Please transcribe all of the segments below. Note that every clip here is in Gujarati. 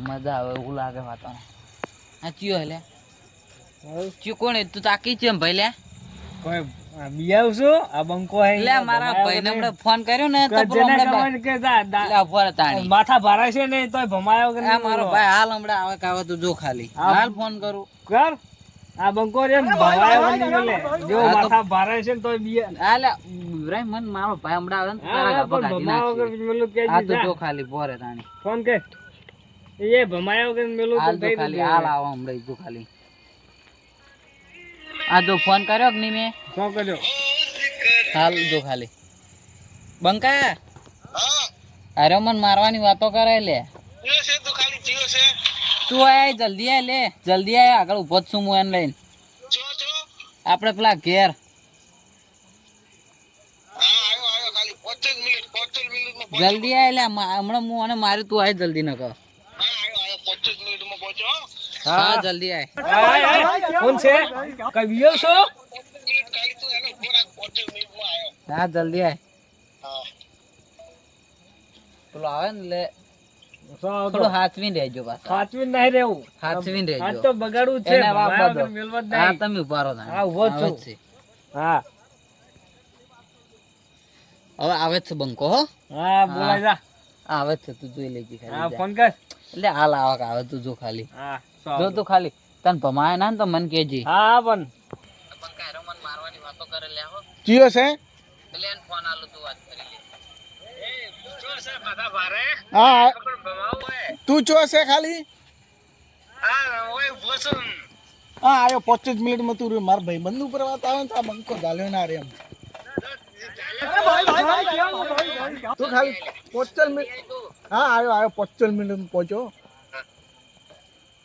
મજા આવે એવું લાગે વાતાવરણ. આ ચિયો હલે ચિયો કોણ એ તું તાકી છે ભાઈ લે કોઈ બિયાવ છું આ બંકો હે લે મારા ભાઈને હમણે ફોન કર્યો ને તો માથા ભરાય છે ને તોય ભમાયો કે આ મારો ભાઈ હાલ હમણે આવે કાવે તું જો ખાલી હાલ ફોન કરું કર આ બંકો રે ભમાયો કે નહીં લે જો માથા ભરાય છે ને તોય બિયા હાલ ઇબ્રાહિમ મન મારો ભાઈ હમણે આવે ને તારા ગાભા કાઢી નાખી આ તો જો ખાલી પોરે તાણી ફોન કે એ ભમાયો કે મેલું હાલ જો ખાલી હાલ આવો હમણે જો ખાલી આ જો ફોન કર્યો કે નહીં મેં શું કર્યો હાલ જો ખાલી બંકા અરે મન મારવાની વાતો કરે લે તું આય જલ્દી આય લે જલ્દી આય આગળ ઉભો જ છું હું એને લઈને આપણે પેલા ઘેર જલ્દી આય લે હમણાં હું અને મારી તું આય જલ્દી ન કર હા જલ્દી આય કોણ છે કઈ બિયાવ છો હા જલ્દી આય પેલો આવે ને લે થોડું હાચવીને રહેજો પાછા સાચવીને નહીં રહેવું હાચવીને રહેજો આ તો બગાડવું છે એને વાપ ભમાયો બધો. કે મેલવા જ હા નહીં. તમે ઉભા રહો હા, ઉભો જ છું. છે હા હવે આવે જ છે બંકો હો હા બોલાય જા આવે જ છે તું જોઈ લેજે હા ખાલી જા. ફોન કર એટલે હાલ આવા કે આવે તું જો ખાલી હા જો તું ખાલી તને ભમાય ના ને તો મને કહેજે હા પણ બંકા મને મારવાની વાતો કરે લે હો કયો છે એટલે એને ફોન આલો તું વાત કરી લે હા તું ચો છે ખાલી હા આયો 25 મિનિટમાં તું મારા ભાઈ બંધ ઉપર વાત આવે ને તો આ બંકો ગાલ્યો ના રે એમ તું ખાલી 25 મિનિટ હા આયો 25 મિનિટમાં પહોંચ્યો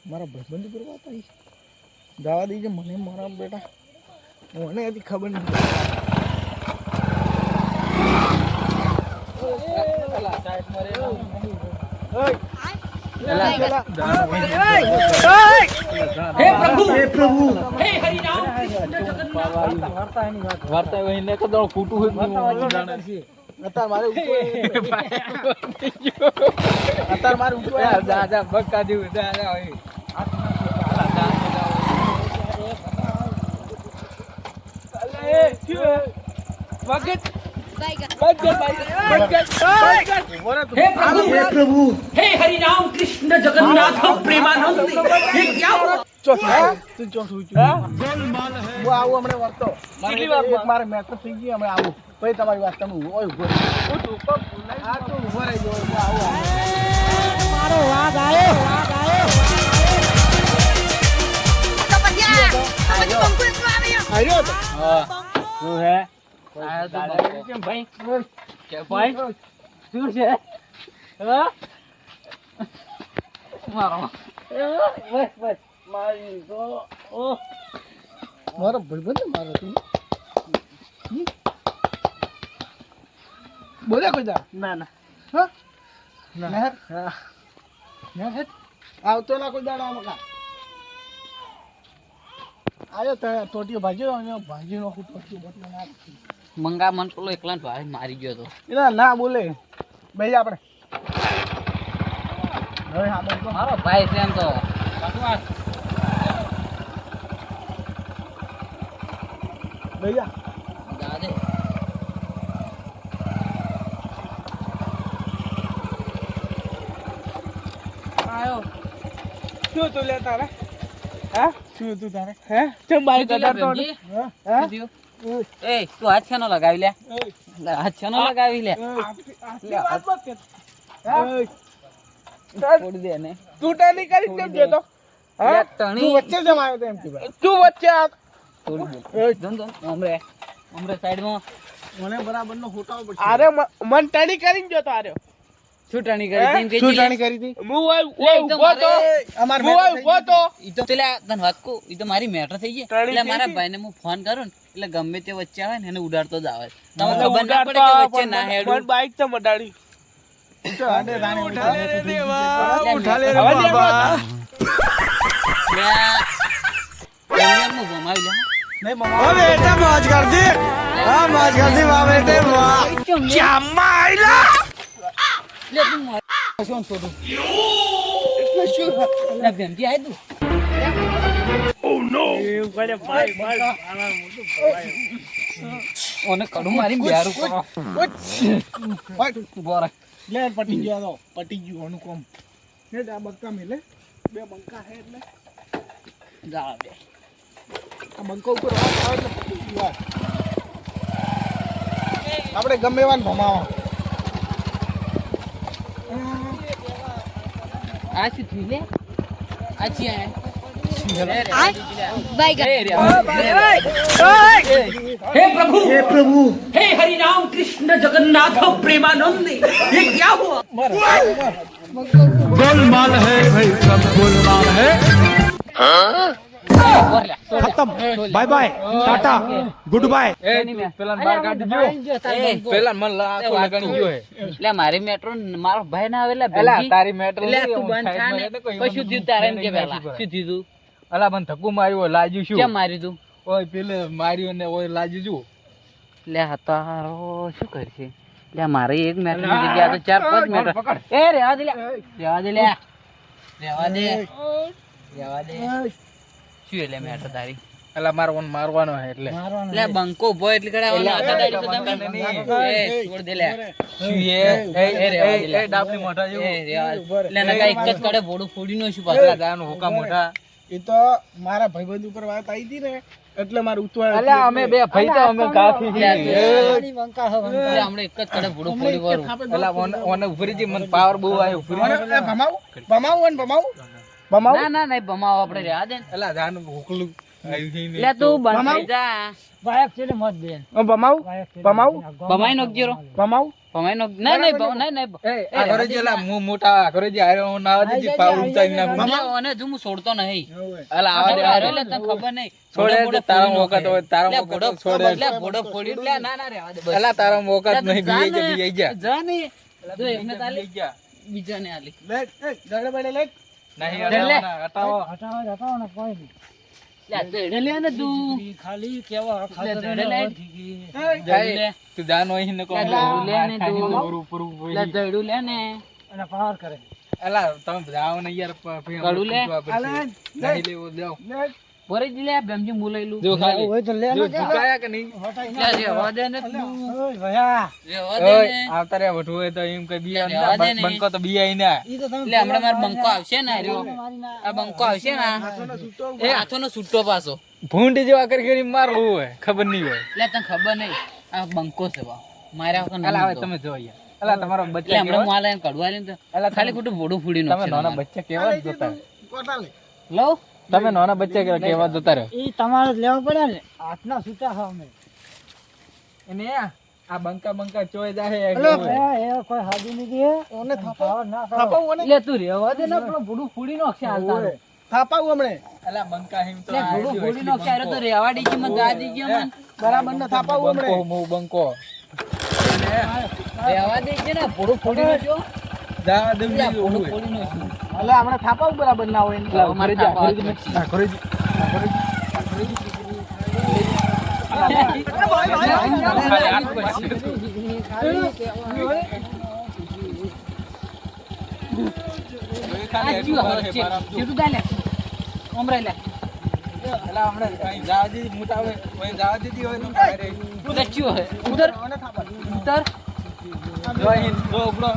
મારા ભાઈ બંધ ઉપર વાત આવી જવા દીજે મને મારા બેટા મને હજી ખબર નહીં हे हरि राम कृष्ण जगन्नाथ प्रेमानंद ये क्या हुआ મારે મેચ થઈ ગઈ અમે આવું પછી તમારી વાત તમે ઉભો મારો વાઘ આવ્યો શું હે આયો તો બંકો. કેમ ભાઈ કે ભાઈ શું છે હા મારો બસ બસ મારી તો ઓ મારો ભાઈબંધ મારો તું બોલે કોઈ દા ના ના હા નહેર હા નહેર આવતો ના કોઈ દાડા મકા આયો તો ટોટીઓ ભાજી ભાજીનો ટોટીઓ બટલો ના મંગા મન પેલો એકલા ભાઈ મારી ગયો તો ના ના બોલે ભાઈ આપણે હવે હા બોલ મારો ભાઈ છે એમ તો ભૈયા દાદે આયો શું તું લે તારે હે શું તું તારે હે ચમ બાઈક શું અડાડતો થયું, હે શું થયું? એ તું હાથ છેનો લગાવી લે હાથ છેનો લગાવી લે છોડી દે ને તું ટાની કરી કેમ દેતો હે લે, ટણી. તું વચ્ચે જમ આવ્યો તો એમ કે તું વચ્ચે આ છોડી દે ધન ધન હમરે સાઈડમાં મને બરાબર નો ફોટાવો પડશે અરે મન ટાણી કરીને જતો આર્યો શું ટણી કરી તેમ કે શું ટાણી કરી હતી હું ઉભો તો. અમાર હું ઉભો તો ઈ તો પેલા તને વાત કહું ઈ તો મારી મેટર થઈ ગઈ ટણી એટલે થઈ મારા ગઈ? ભાઈને હું ફોન કરું ને એટલે ગમે તે વચ્ચે આવે ને એને ઉડાડતો જ આવે તમને મને ખબર ના પડે કે વચ્ચે ના હેડું બાઈક તો મડાડી ઉઠા લે દેવા ઉઠા લે બાબા પ્રીમિયમનું ભમાવી લે નહીં મમ્મા હવે બેટા મોજ કર દે હા મોજ કર દે વાહ બેટે વાહ ક્યાં માયલા લે તું માર શું છોડું લે ભેમજી આય તું ઓને કડું મારી બિહારું કરો બોરા લે પટી ગયા તો પટી ગયું ઓનું કોમ ને આ બંકા મેલે બે બંકા હે એટલે જા બે આ બંકો ઉપર હાથ આવે એટલે પટી ગયું આપણે ગમે એવાને ભમાવા આ શું થયું લે આ ચી આય हे प्रभु हे हरि राम कृष्ण जगन्नाथ प्रेमानंद ये क्या हुआ गोलमाल है भाई सब गोलमाल है ખતમ bye bye tata good bye પેલા બાર કાઢી જો પેલા મન લાખો લગણી ગયો હે લે મારી મેટ્રો મારો ભાઈ ના આવેલા એલા તારી મેટ્રો લે તું બંધ થા ને કશું થયું તારે એમ કે પેલા શું થયું અલા બન ધક્કો માર્યો લાજ્યું શું કેમ માર્યું તું ઓય પેલે માર્યો ને ઓય લાજ્યું જો લે હતારો શું કરશે લે મારી એક મેટ્રો ની જગ્યા તો 4-5 મેટ્રો એ રેવા દે લે રેવા દે લે રેવા દે રેવા દે શું એટલે મેટ્રો તારી અલા મારવાનો મારવાનો હે એટલે લે બંકો ભો એટલે કડાવાનો હતા દાડી તો તમે એ છોડ દે લે શું એ રેવા દે લે એ ડાબની મોઢા જેવો એ રેવા લે નકા એક જ કડે ભોડું ફોડી નો શું પાછા દાનું હોકા મોઢા એ તો મારા ભાઈબંધ ઉપર વાત આવી હતી ને એટલે મારે ઉતવાળ અલ્યા અમે બે ભાઈ તો અમે કાફી છે એ બંકા હે બંકા આપણે એક જ કડે ભોડું ફોડી વાળું અલા ઓને ઉભરી મને પાવર બહુ આવ્યો ઉભરી ભમાવું ભમાવું ને ભમાવું ભમાવું ના ના નહીં ભમાવ આપણે રેવા દે અલા જાન હોકલું લે તું બંધ જા બાયક છે ને મત દે ભમાવું ભમાવું ભમાઈ નોક જીરો ભમાવું ભમાઈ નોક ના નહીં નહીં આ ઘરે જેલા મુ મોટા ઘરે જે આયો ના આવતી પાવર ઉતારી નાખું ઓને જો હું છોડતો નહીં અલા આવા દે લે તને ખબર નહીં છોડે તારા મોકત હોય તારા મોકત છોડે લે ભોડો ફોડી લે ના ના રેવા દે બસ અલા તારા મોકત નહીં બીઈ જા જા નહીં જો એકને તાલી બીજાને આલી લે એ દડે બડે લે નહીં લે. હટાવો હટાવો ને કોઈ નહીં લે દડે લે ને તું ખાલી કેવા લે દડે લે જાય તું જાનો અહીં ને કો લે ને તું પૂરું લે દડું લે ને અને પાવર કરે અલા તમે જાવ ને યાર કડું લે. નહીં લેવો જાવ લે બોરે જ લે બેમજી મુલાઈલું જો ખાલી ઓય તો લે જો ઝુકાયા કે નહીં લે રેવા દે ને તું ઓય ભયા રેવા દે ઓય ને આવતા રે વઠું હોય તો એમ કે રહેવા દે બિયા ને. બંકો તો બિયા ના ઈ તો તમે લે હમણાં માર બંકો આવશે ને રહ્યો આ બંકો આવશે ને એ હાથોનો છૂટો પાછો ભૂંડી જેવા કરી કરી મારવું હોય ખબર નહીં હોય લે તને ખબર નહીં આ બંકો છે બા મારા વગર અલા હવે નહીં તમે જો યાર અલા તમારો લે બચ્ચા હમણાં માલે કડવા લે તો અલા ખાલી ખોટું ભોડું ફૂડી તમે નાખશે નાના બચ્ચા કેવા જોતા કોટા લે લવ તમે નાના બચ્ચા કેવા જોતા રહ્યો ઈ તમારે લેવા પડે ને હાથના છૂટા હા અમે એને આ બંકા ચોય જાહે એ કોઈ હાદી નહીં દે ઓને થાપાવ ઓને લે તું રેવા દે ને આપણો ભોડું ફૂડી નાખશે હાલતા થાપાવ હમણે અલા બંકા હિમ તો લે ભોડું ફૂડી નાખશે આરે તો રેવા દીજી મન જા દીજી મન બરાબર ને થાપાવ હમણે બંકો રેવા દેજે ને ભોડું ફૂડી નાખ્યો જા દે લે ભોડું ફૂડી નાખ્યું એટલે આપણે થાપાવ બરાબર ના હોય ને અમારે થાપા ઘરે સીધું દા લે ઓમરે લે અલા હમણાં કઈ જવા દીધી મોટા હોય કોઈ જવા દીધી હોય તો કાંઈ રે. ઉધર ચિયો હે ઉધર ઉધર જો અહીં જો ઉપડો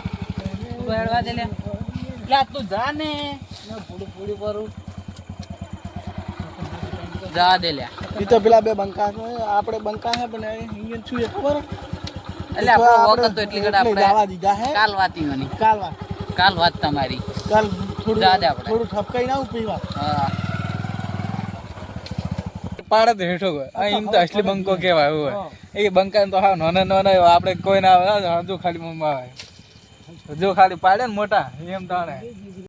બેડવા દે લે લા તું જા ને પૂડું પૂડું કરું જા દે લે ઈ તો પેલા બે બંકા છે આપણે બંકા છે પણ અહીંયા શું છે ખબર એટલે આપણો વખત તો એટલી ઘડા જવા આપણે દીધા હે કાલ વાતી મની કાલ વાત તમારી કાલ થોડું જા દે આપણે. થોડું ઠપકાઈ ના પીવા હા પાડત હેઠો ગયો આ એમ તો અસલી બંકો કહેવાય હોય એ બંકા તો હા નાના આપણે કોઈ ના આવે જો ખાલી મમ્મા આવે જો ખાલી પાડે ને મોટા એમ તો